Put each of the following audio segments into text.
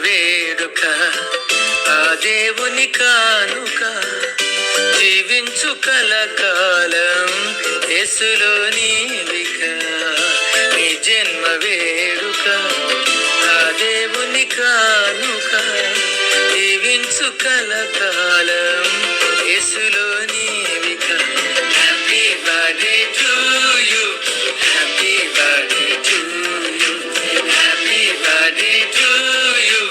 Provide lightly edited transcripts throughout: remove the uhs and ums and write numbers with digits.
వేడుక ఆ దేవుని కానుక జీవించు కలకాలం యేసులో నీవిక నీ జన్మ వేడుక ఆ దేవుని కానుక జీవించు కలకాలం యేసులో నీవిక happy birthday to you happy birthday to you happy birthday to you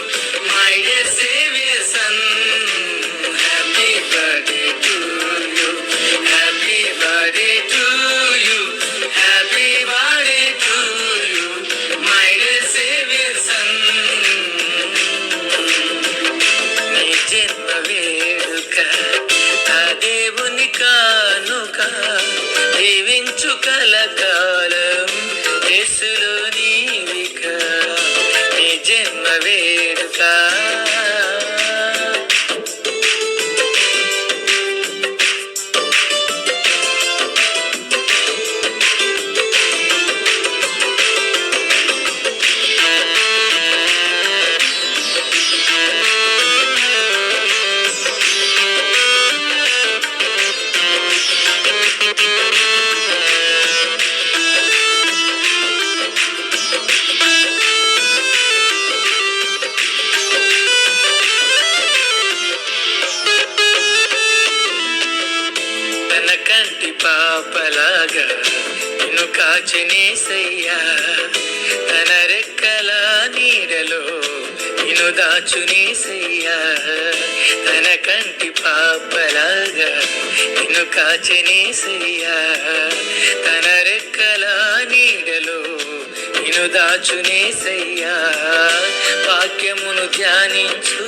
my dear saviour son happy birthday to you happy birthday to you happy birthday to you my dear saviour son నీ జన్మ వేడుక ఆ దేవుని కానుక జీవించు కలకాలం యేసులో నీవిక నీ జన్మ వేడుక తన కంటి పాపలాగా నిన్ను కాచినేసయ్యా తన రెక్కల నీడలో నిన్ను దాచునేసయ్యా తన కంటి పాపలాగా నిన్ను కాచినేసయ్యా తన రెక్కల నీడలో నిన్ను దాచునేసయ్యా వాక్యమును ధ్యానించు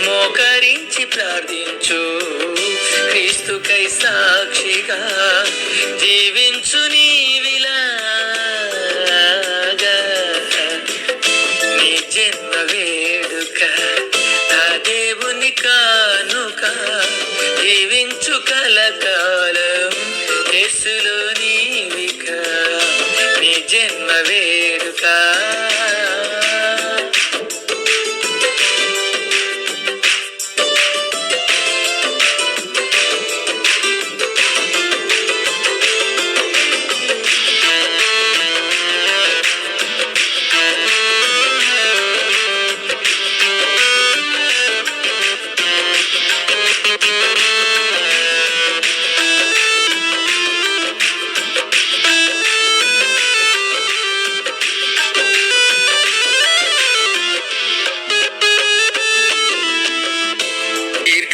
మోకరించి ప్రార్థించు క్రీస్తుకై సాక్షిగా జీవించు నీవిలాగా నీ జన్మ వేడుక ఆ దేవుని కానుక జీవించు కలకాలం యేసులో నీవిక నీ జన్మ వేడుక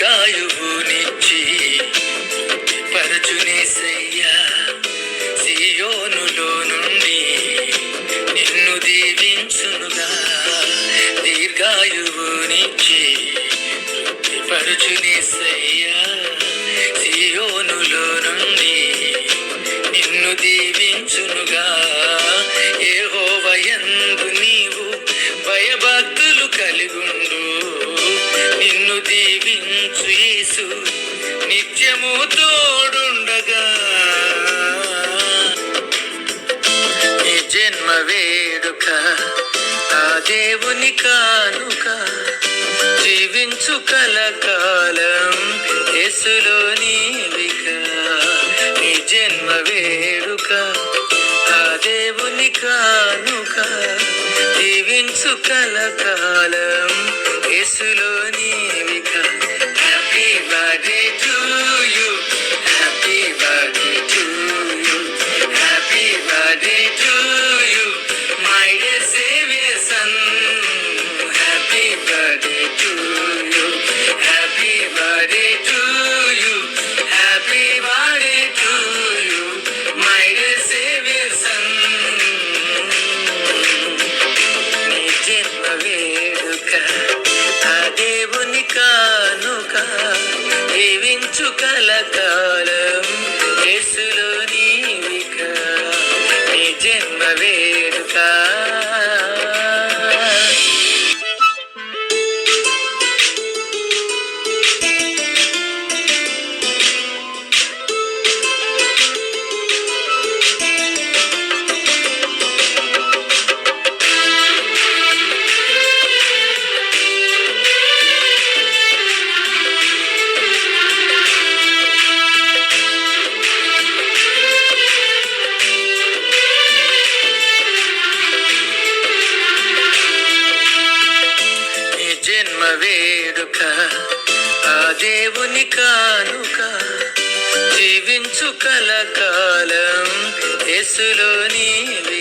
దీర్ఘాయువునిచ్చి పరచునేసయ్యా సియోనులో నుండి నిన్ను దీవించునుగా దీర్ఘాయువునిచ్చి పరచునేసయ్యా సియోనులో నుండి నిన్ను దీవించునుగా యెహోవాయందు నీవు భయభక్తులు కలిగుండు నిన్ను దీవించు యేసు నిత్యము తోడుండగా నీ జన్మ వేడుక ఆ దేవుని కానుక జీవించు కలకాలం యేసులో నీవిక నీ జన్మ వేడుక ఆ దేవుని కానుక జీవించు కలకాలం యేసులో నీవిక happy birthday to you happy birthday to you happy birthday to you my dear saviour son happy birthday to you happy birthday to you happy birthday to you my dear saviour son నీ జన్మ వేడుక ఆ దేవుని కానుక జీవించు కలకాలం యేసులో నీవిక నీ జన్మ వేడుక వేడుక, ఆ దేవుని కానుక, జీవించు కలకాలం యేసులో నీవే